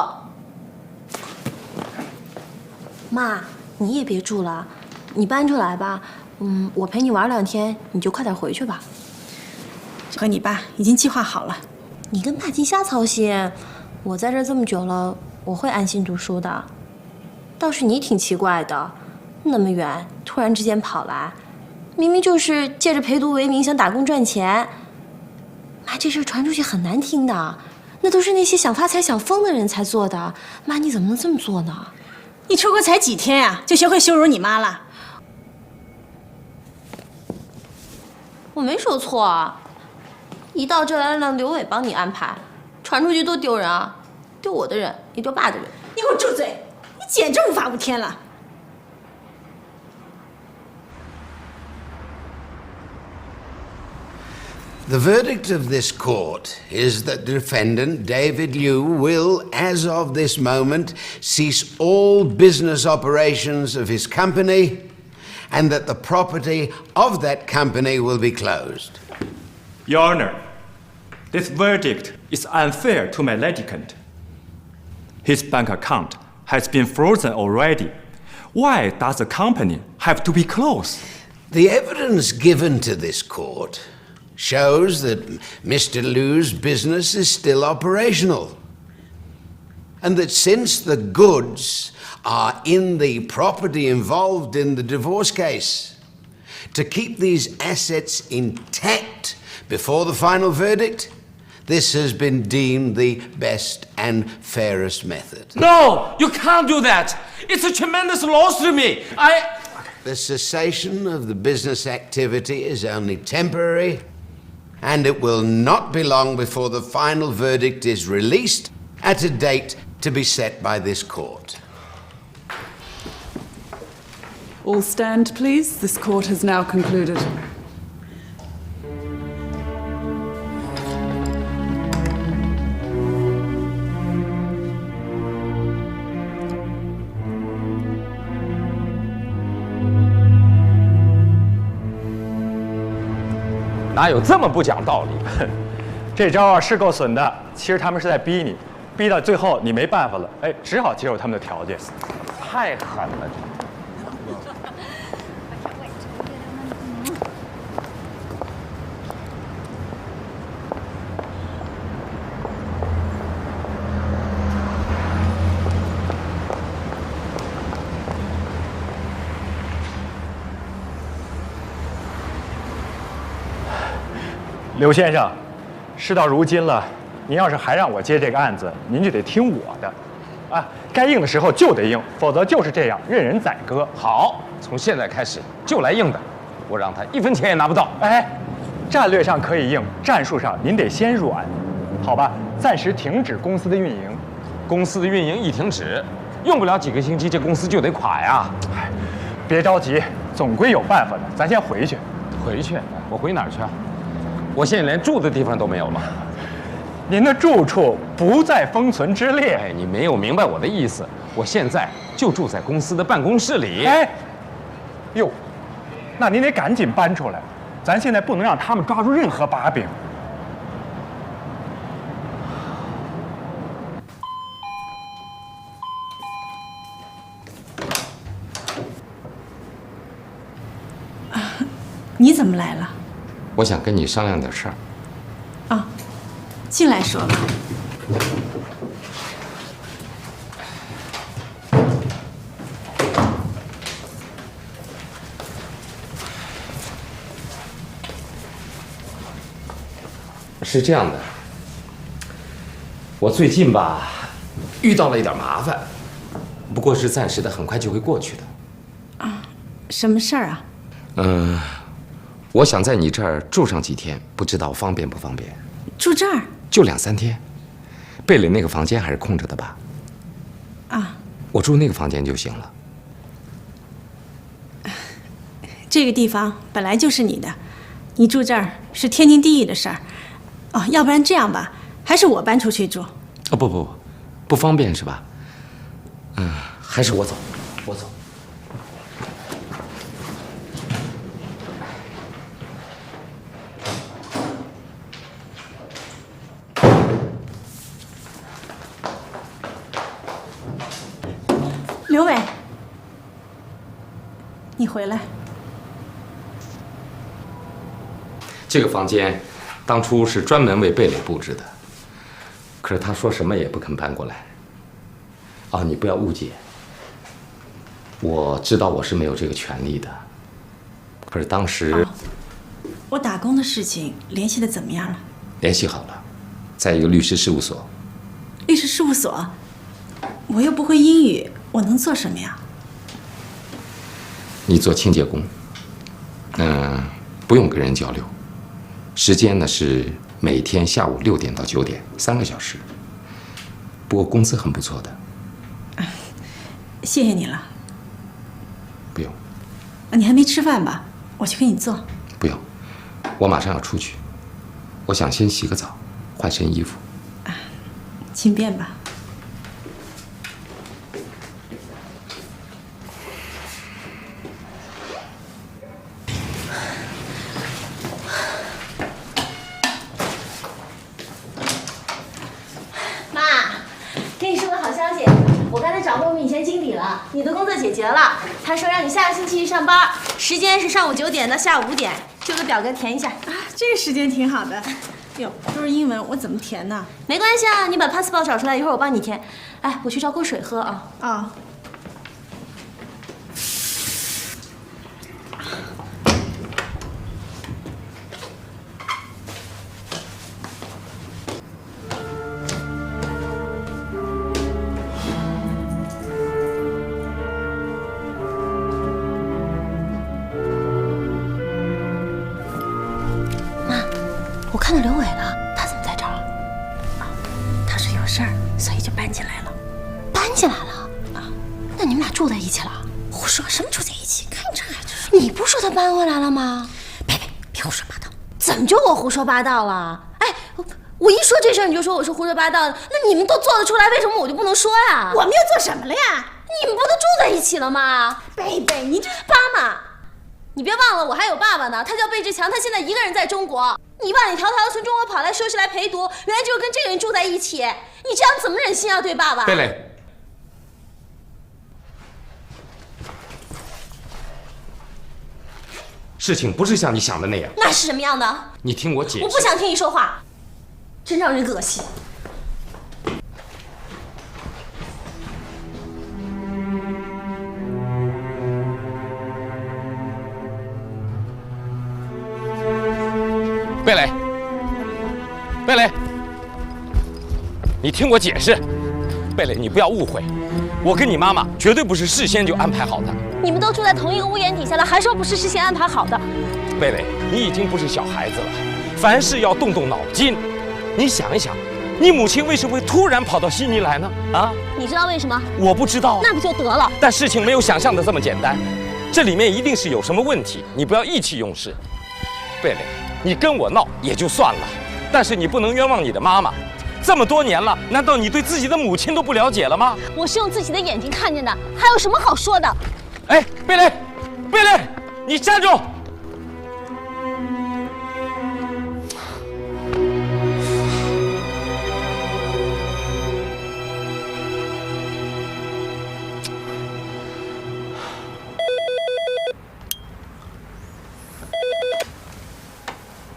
S3: 妈，你也别住了，你搬出来吧。我陪你玩2天，你就快点回去吧。
S10: 和你爸已经计划好了。
S3: 你跟大金瞎操心，我在这儿这么久了，我会安心读书的。倒是你挺奇怪的，那么远突然之间跑来，明明就是借着陪读为名想打工赚钱。妈，这事儿传出去很难听的，那都是那些想发财想疯的人才做的。妈，你怎么能这么做呢？
S10: 你出国才几天呀，就学会羞辱你妈了？
S3: 我没说错啊，一到这来让刘伟帮你安排，传出去多丢人啊！丢我的人也丢爸的人。
S10: 你给我住嘴！你简直无法无天了。
S11: The verdict of this court is that defendant David Liu will, as of this moment, cease all business operations of his company, and that the property of that company will be closed.
S5: Your Honor, this verdict is unfair to my litigant. His bank account has been frozen already. Why does the company have to be closed?
S11: The evidence given to this court shows that Mr. Liu's business is still operational, and that since the goods are in the property involved in the divorce case, to keep these assets intact before the final verdict, this has been deemed the best and fairest method.
S9: No, you can't do that. It's a tremendous loss to me.
S11: The cessation of the business activity is only temporary, and it will not be long before the final verdict is released at a date to be set by this court.
S12: All stand, please. This court has now concluded.
S9: “哪有这么不讲道理？
S5: 这招啊是够损的，其实他们是在逼你，逼到最后你没办法了，哎，只好接受他们的条件。
S9: 太狠了！”
S5: 刘先生，事到如今了，您要是还让我接这个案子，您就得听我的，啊，该硬的时候就得硬，否则就是这样任人宰割。
S9: 好，从现在开始就来硬的，我让他1分钱也拿不到。
S5: 哎，战略上可以硬，战术上您得先软，好吧？暂时停止公司的运营。
S9: 公司的运营一停止，用不了几个星期，这公司就得垮呀。
S5: 哎，别着急，总归有办法的。咱先回去。
S9: 回去？我回哪儿去啊？我现在连住的地方都没有了。
S5: 您的住处不在封存之列。
S9: 哎，你没有明白我的意思。我现在就住在公司的办公室里。
S5: 哎，哟，那您得赶紧搬出来，咱现在不能让他们抓住任何把柄。
S10: 你怎么来了？
S9: 我想跟你商量点事儿。
S10: 啊，进来说吧。
S9: 是这样的，我最近吧遇到了一点麻烦，不过是暂时的，很快就会过去的。
S10: 啊，什么事儿啊？
S9: 我想在你这儿住上几天，不知道方便不方便？
S10: 住这儿？
S9: 就2、3天。贝里那个房间还是空着的吧？
S10: 啊，
S9: 我住那个房间就行了。
S10: 这个地方本来就是你的，你住这儿是天经地义的事儿。哦，要不然这样吧，还是我搬出去住，
S9: 哦不方便是吧？还是我走。
S10: 刘伟，你回来。
S9: 这个房间当初是专门为贝蕾布置的，可是他说什么也不肯搬过来。啊，你不要误解，我知道我是没有这个权利的。可是当时，
S10: 我打工的事情联系的怎么样了？
S9: 联系好了，在一个律师事务所。
S10: 律师事务所？我又不会英语，我能做什么呀？
S9: 你做清洁工，不用跟人交流，时间呢是每天下午6点到9点，3个小时。不过工资很不错的。
S10: 谢谢你了。
S9: 不用。
S10: 你还没吃饭吧？我去给你做。
S9: 不用，我马上要出去，我想先洗个澡，换身衣服。
S10: 轻便吧。
S3: 你的工作解决了，他说让你下个星期一上班，时间是上午9点到下午5点，就个表格填一下。
S10: 这个时间挺好的。哟，都是英文，我怎么填呢？
S3: 没关系啊，你把 passport 找出来，一会儿我帮你填。哎，我去找口水喝啊。
S10: 啊。
S3: 看到刘伟了，他怎么在这儿？
S10: 他是有事儿，所以就搬进来了。
S3: 搬进来了？那你们俩住在一起了？
S10: 胡说，什么住在一起？看这就是。
S3: 你不说他搬回来了吗？
S10: 别胡说八道！
S3: 怎么就我胡说八道了？哎，我一说这事儿你就说我是胡说八道的，那你们都做得出来，为什么我就不能说呀？
S10: 我们又做什么了呀？
S3: 你们不都住在一起了吗？
S10: 贝贝，你这
S3: 妈妈，你别忘了我还有爸爸呢，他叫贝志强，他现在一个人在中国。你万里迢迢从中国跑来说是来陪读，原来就是跟这个人住在一起，你这样怎么忍心啊？对爸爸。
S9: 贝蕾，事情不是像你想的那样。
S3: 那是什么样的？
S9: 你听我解释。
S3: 我不想听你说话，真让人恶心。
S9: 贝蕾，贝蕾，你听我解释。贝蕾，你不要误会，我跟你妈妈绝对不是事先就安排好的。
S3: 你们都住在同一个屋檐底下了，还说不是事先安排好的？
S9: 贝蕾，你已经不是小孩子了，凡事要动动脑筋。你想一想，你母亲为什么会突然跑到悉尼来呢？啊？
S3: 你知道为什么？
S9: 我不知道。
S3: 那不就得了？
S9: 但事情没有想象的这么简单，这里面一定是有什么问题，你不要意气用事。贝蕾，你跟我闹也就算了，但是你不能冤枉你的妈妈。这么多年了，难道你对自己的母亲都不了解了吗？
S3: 我是用自己的眼睛看见的，还有什么好说的？
S9: 哎，贝蕾，贝蕾，你站住！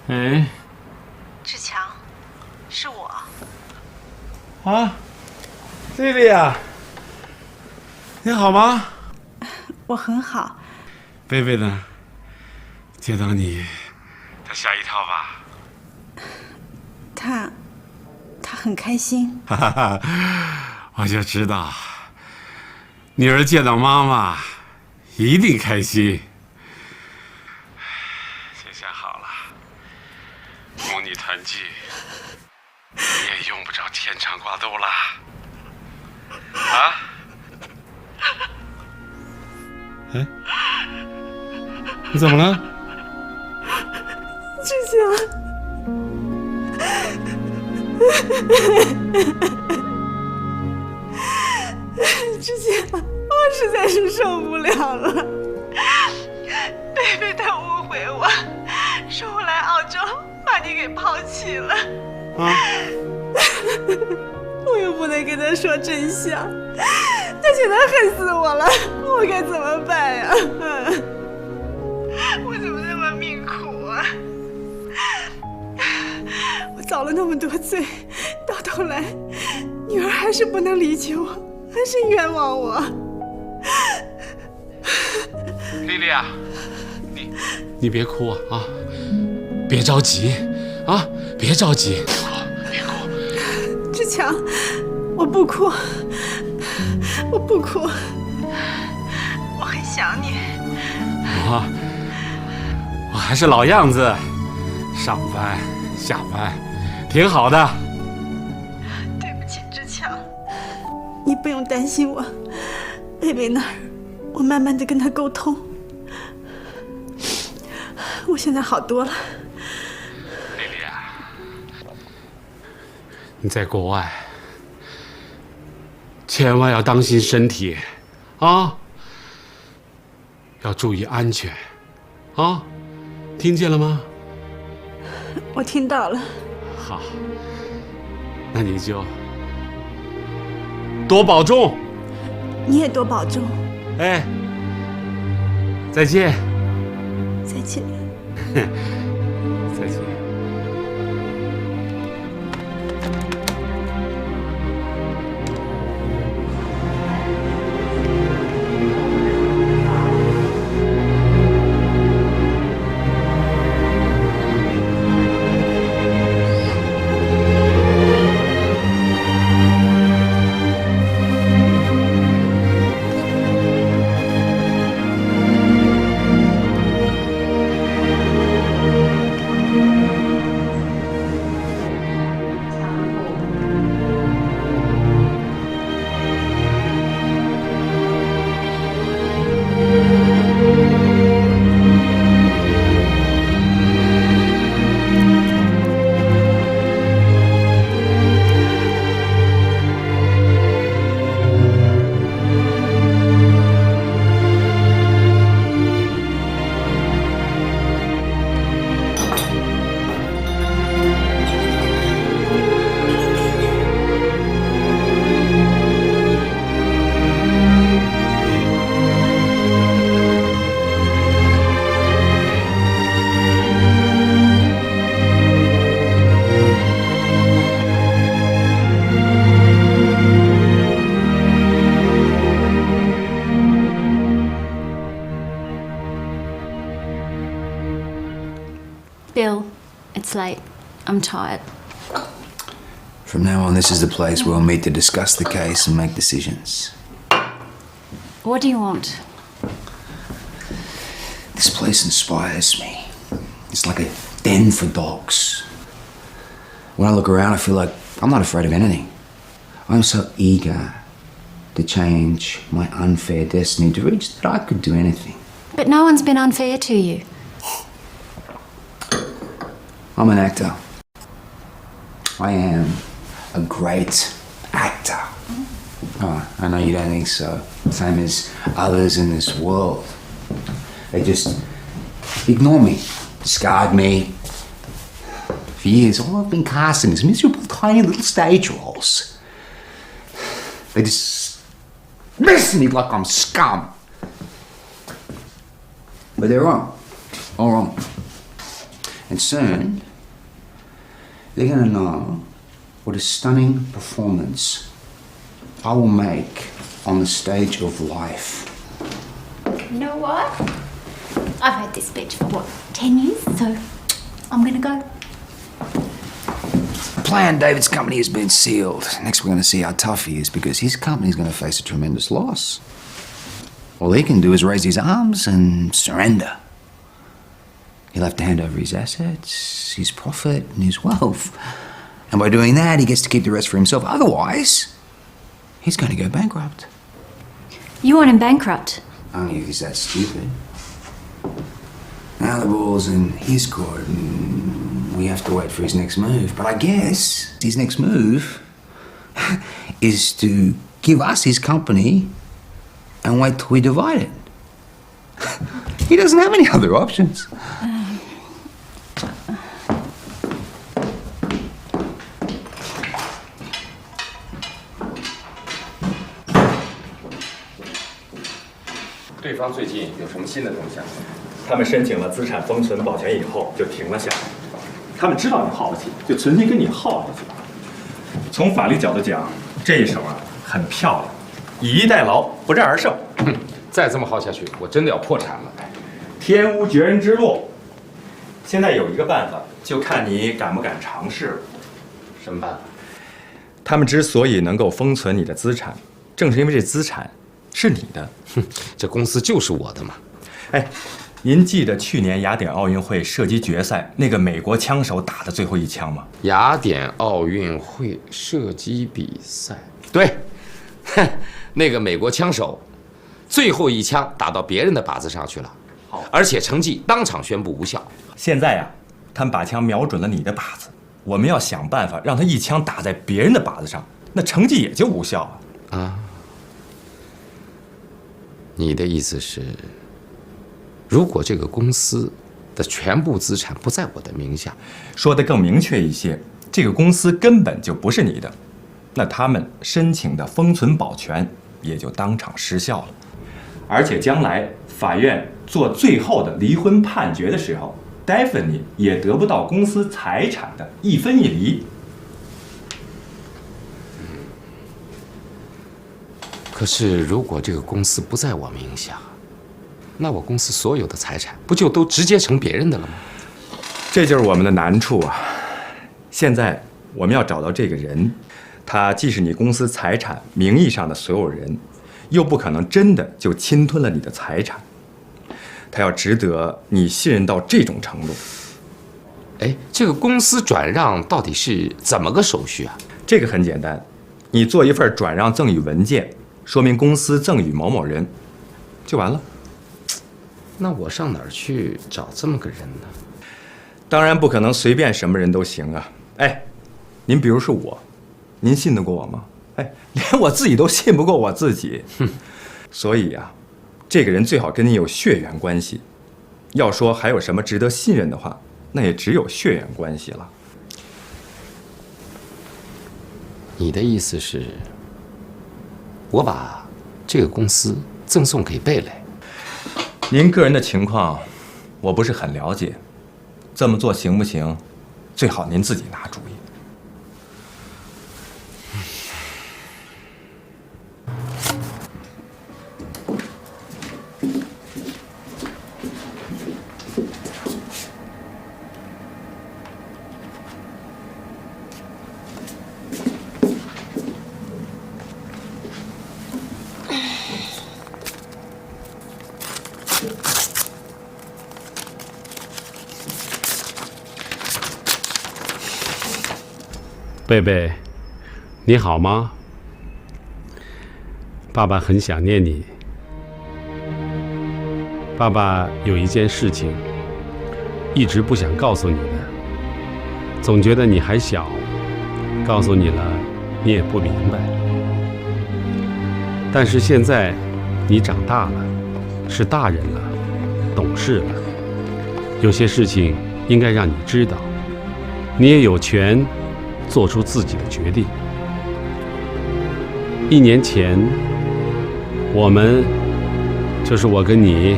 S1: 哎，
S10: 志强，是我。
S11: 啊，丽丽啊，你好吗？
S10: 我很好。
S11: 贝贝呢？见到你，他吓一跳吧？
S10: 他很开心。
S11: 哈哈，我就知道，女儿见到妈妈一定开心。现在好了，母女团聚，你也用不着牵肠挂肚了。啊？哎，你怎么了？
S10: 志强。在是受不了了。贝贝他误会我，说我来澳洲把你给抛弃了。
S11: 啊！
S10: 我又不能跟他说真相，他现在恨死我了，我该怎么办呀？我怎么那么命苦啊？我遭了那么多罪，到头来女儿还是不能理解我，还是冤枉我。
S13: 莉莉啊，你别哭啊，别着急啊，别着急，别哭。
S10: 志强，我不哭，我不哭，我很想你。
S13: 我还是老样子，上班下班，挺好的。
S10: 对不起，志强，你不用担心我。贝贝那儿，我慢慢的跟他沟通，我现在好多了。
S13: 莉莉啊，你在国外，千万要当心身体，啊，要注意安全，啊，听见了吗？
S10: 我听到了。
S13: 好，那你就多保重。
S10: 你也多保重。
S13: 哎，再见。
S10: 再见。
S13: 再见。
S7: Bill, it's late. I'm tired.
S14: From now on, this is the place where we'll meet to discuss the case and make decisions.
S7: What do you want?
S14: This place inspires me. It's like a den for dogs. When I look around, I feel like I'm not afraid of anything. I'm so eager to change my unfair destiny to reach that I could do anything.
S7: But no one's been unfair to you.
S14: I'm an actor. I am a great actor. Oh, I know you don't think so. Same as others in this world. They just ignore me, discard me. For years, all I've been casting is miserable, tiny little stage roles. They dismiss me like I'm scum. But they're wrong. All wrong. And soon, they're going to know what a stunning performance I will make on the stage of life.
S7: You know what? I've heard this speech for 10 years, so I'm gonna go.
S14: The plan, David's company has been sealed. Next we're going to see how tough he is because his company's going to face a tremendous loss. All he can do is raise his arms and surrender. He'll have to hand over his assets, his profit, and his wealth. And by doing that, he gets to keep the rest for himself. Otherwise, he's going to go bankrupt.
S7: You want him bankrupt?
S14: Only if he's that stupid. Now the ball's in his court, and we have to wait for his next move. But I guess his next move is to give us his company and wait till we divide it. He doesn't have any other options.
S9: 对方最近有什么新的动向？
S5: 他们申请了资产封存保全以后就停了下来。他们知道你耗不起，就存心跟你耗下去。从法律角度讲，这一手啊很漂亮，以逸待劳，不战而胜。
S9: 再这么耗下去，我真的要破产了。
S5: 天无绝人之路。现在有一个办法，就看你敢不敢尝试了。
S9: 什么办法？
S5: 他们之所以能够封存你的资产，正是因为这资产是你的。
S9: 这公司就是我的嘛。
S5: 哎，您记得去年雅典奥运会射击决赛那个美国枪手打的最后一枪吗？
S9: 雅典奥运会射击比赛，对，那个美国枪手最后一枪打到别人的靶子上去了，而且成绩当场宣布无效。
S5: 现在呀，他们把枪瞄准了你的靶子，我们要想办法让他一枪打在别人的靶子上，那成绩也就无效了。
S9: 啊？你的意思是，如果这个公司的全部资产不在我的名下，
S5: 说得更明确一些，这个公司根本就不是你的，那他们申请的封存保全也就当场失效了。而且将来法院做最后的离婚判决的时候，Daphne 也得不到公司财产的一分一厘。
S9: 可是如果这个公司不在我名下，那我公司所有的财产不就都直接成别人的了吗？
S5: 这就是我们的难处啊！现在我们要找到这个人，他既是你公司财产名义上的所有人，又不可能真的就侵吞了你的财产。他要值得你信任到这种程度。
S9: 哎，这个公司转让到底是怎么个手续啊？
S5: 这个很简单，你做一份转让赠与文件，说明公司赠与某某人，就完了。
S9: 那我上哪儿去找这么个人呢？
S5: 当然不可能随便什么人都行啊。哎，您比如是我，您信得过我吗？哎，连我自己都信不过我自己。所以啊，这个人最好跟你有血缘关系。要说还有什么值得信任的话，那也只有血缘关系了。
S9: 你的意思是，我把这个公司赠送给贝蕾？
S5: 您个人的情况，我不是很了解，这么做行不行？最好您自己拿主意。
S13: 贝贝，你好吗？爸爸很想念你。爸爸有一件事情一直不想告诉你的，总觉得你还小，告诉你了你也不明白。但是现在你长大了，是大人了，懂事了，有些事情应该让你知道，你也有权做出自己的决定。1年前，就是我跟你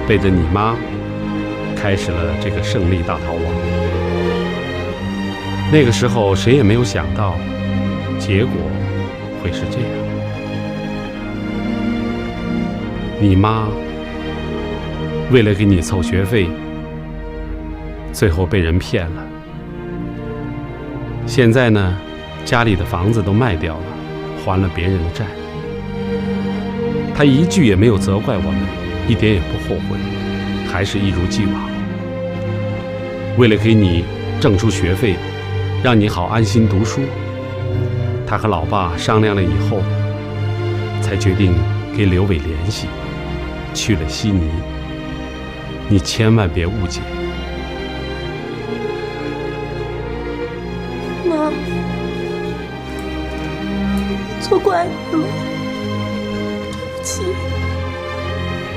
S13: 背着你妈，开始了这个胜利大逃亡。那个时候谁也没有想到，结果会是这样。你妈为了给你凑学费，最后被人骗了。现在呢，家里的房子都卖掉了，还了别人的债。他一句也没有责怪我们，一点也不后悔，还是一如既往。为了给你挣出学费，让你好安心读书，他和老爸商量了以后，才决定跟刘伟联系，去了悉尼。你千万别误解。
S3: 妈，错怪你了，对不起。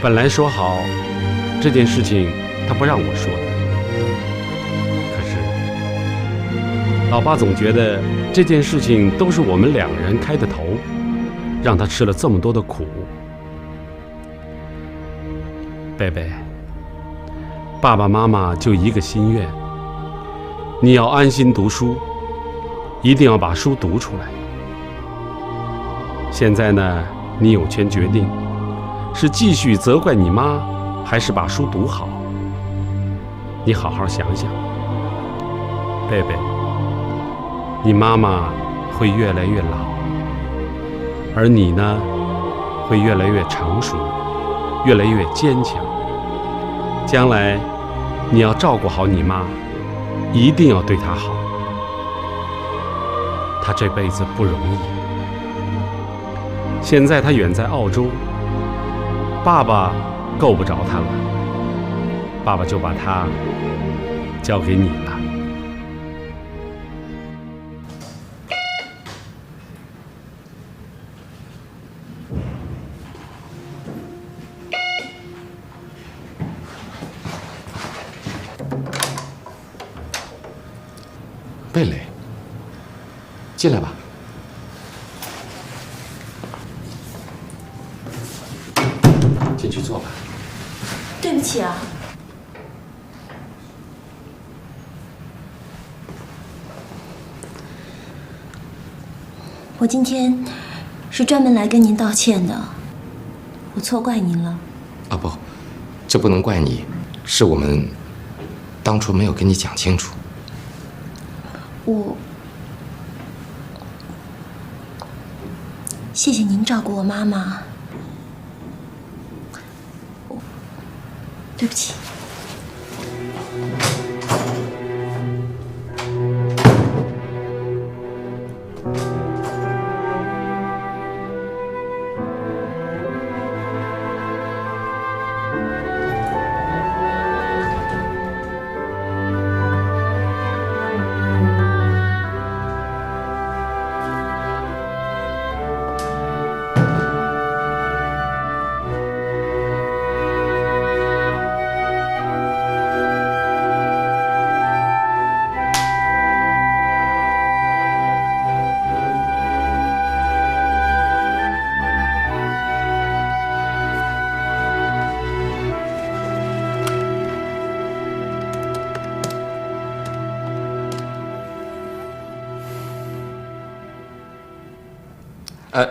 S13: 本来说好这件事情他不让我说的，可是老爸总觉得这件事情都是我们两个人开的头，让他吃了这么多的苦。贝贝，爸爸妈妈就一个心愿，你要安心读书，一定要把书读出来。现在呢，你有权决定，是继续责怪你妈，还是把书读好。你好好想想，贝贝，你妈妈会越来越老，而你呢，会越来越成熟，越来越坚强。将来你要照顾好你妈，一定要对她好。她这辈子不容易，现在她远在澳洲，爸爸够不着她了，爸爸就把她交给你了。
S9: 贝蕾，进来吧。进去坐吧。
S3: 对不起啊。我今天是专门来跟您道歉的，我错怪您了。
S9: 啊不，这不能怪你，是我们当初没有跟你讲清楚。
S3: 谢谢您照顾我妈妈。对不起。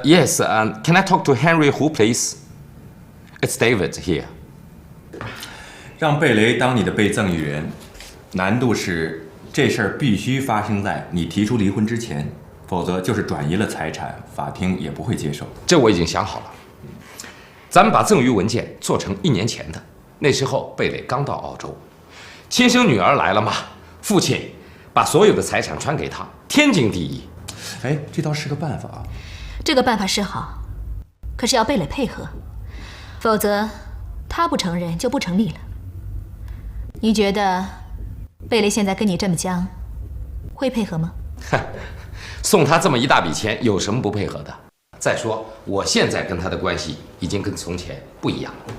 S9: Yes, can I talk to Henry Hu, please? It's David here.
S15: 让贝雷当你的被赠与人，难度是这事儿必须发生在你提出离婚之前，否则就是转移了财产，法庭也不会接受。
S9: 这我已经想好了，咱们把赠与文件做成1年前的，那时候贝蕾刚到澳洲，亲生女儿来了嘛，父亲把所有的财产传给他，天经地义。
S15: 哎，这倒是个办法啊。
S7: 这个办法是好，可是要贝蕾配合，否则他不承认就不成立了。你觉得贝蕾现在跟你这么僵，会配合吗？
S9: 送他这么一大笔钱，有什么不配合的？再说，我现在跟他的关系已经跟从前不一样了。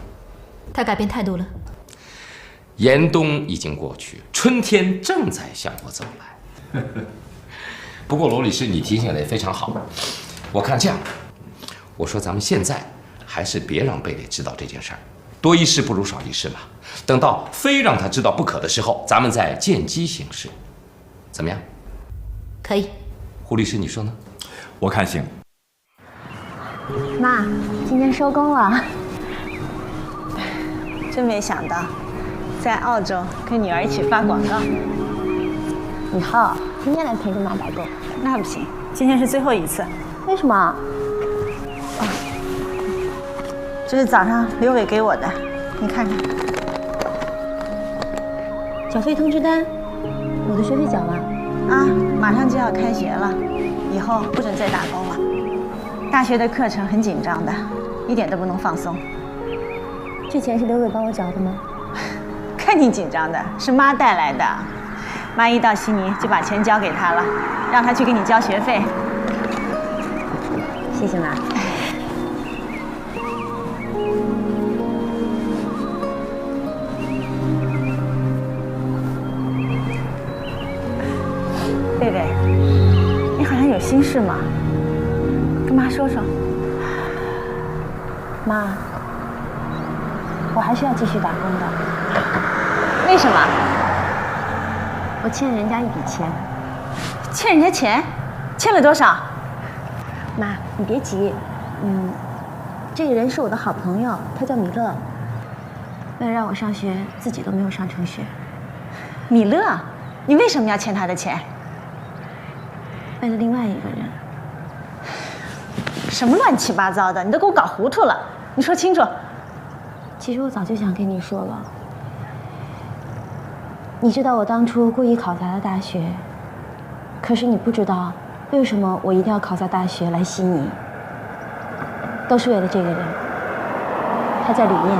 S7: 他改变态度了？
S9: 严冬已经过去，春天正在向我走来。不过罗律师，你提醒的也非常好。我看这样，我说咱们现在还是别让贝蕾知道这件事儿，多一事不如少一事嘛。等到非让他知道不可的时候，咱们再见机行事，怎么样？
S7: 可以。
S9: 胡律师，你说呢？
S15: 我看行。
S3: 妈，今天收工了。
S10: 真没想到，在澳洲跟女儿一起发广告。
S3: 以后天天来陪着妈导购。
S10: 那不行，今天是最后一次。
S3: 为什么？
S10: 这是早上刘伟给我的，你看看。
S3: 缴费通知单，我的学费缴了。
S10: 啊，马上就要开学了，以后不准再打工了。大学的课程很紧张的，一点都不能放松。
S3: 这钱是刘伟帮我缴的吗？
S10: 看你紧张的，是妈带来的。妈一到悉尼就把钱交给他了，让他去给你交学费。
S3: 谢谢妈。
S10: 有心事吗？跟妈说说。
S3: 妈，我还是要继续打工的。
S10: 为什么？
S3: 我欠人家一笔钱。
S10: 欠人家钱？欠了多少？
S3: 妈，你别急。这个人是我的好朋友，他叫米勒。为了让我上学，自己都没有上成学。
S10: 米勒，你为什么要欠他的钱？
S3: 为了另外一个人。
S10: 什么乱七八糟的，你都给我搞糊涂了！你说清楚。
S3: 其实我早就想跟你说了。你知道我当初故意考砸了大学，可是你不知道为什么我一定要考砸大学来吸你，都是为了这个人。他叫李念。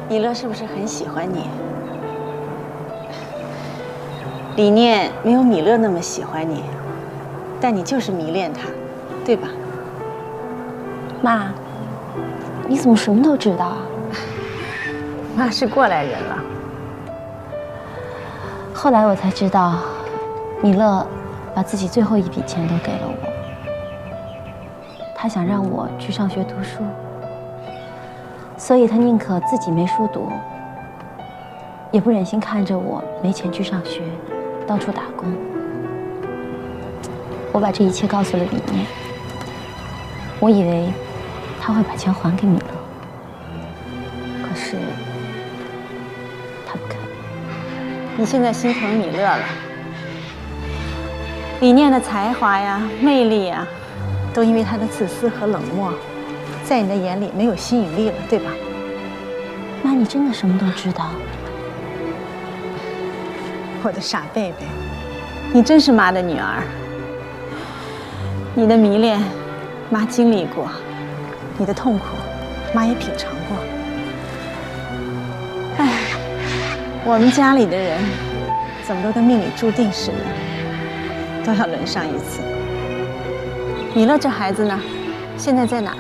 S10: 米勒是不是很喜欢你？李念没有米勒那么喜欢你，但你就是迷恋他，对吧？
S3: 妈，你怎么什么都知道啊？
S10: 妈是过来人了。
S3: 后来我才知道，米勒把自己最后一笔钱都给了我。他想让我去上学读书，所以他宁可自己没书读，也不忍心看着我没钱去上学，到处打工。我把这一切告诉了李念，我以为他会把钱还给米勒，可是他不肯。
S10: 你现在心疼米勒了？李念的才华呀、魅力呀，都因为他的自私和冷漠，在你的眼里没有吸引力了，对吧？
S3: 妈，你真的什么都知道？
S10: 我的傻贝贝，你真是妈的女儿。你的迷恋，妈经历过；你的痛苦，妈也品尝过。唉，我们家里的人怎么都跟命里注定似的，都要轮上一次。米勒这孩子呢，现在在哪？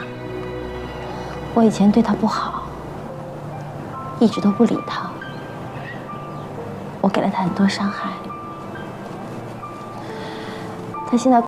S3: 我以前对他不好，一直都不理他，我给了他很多伤害。他现在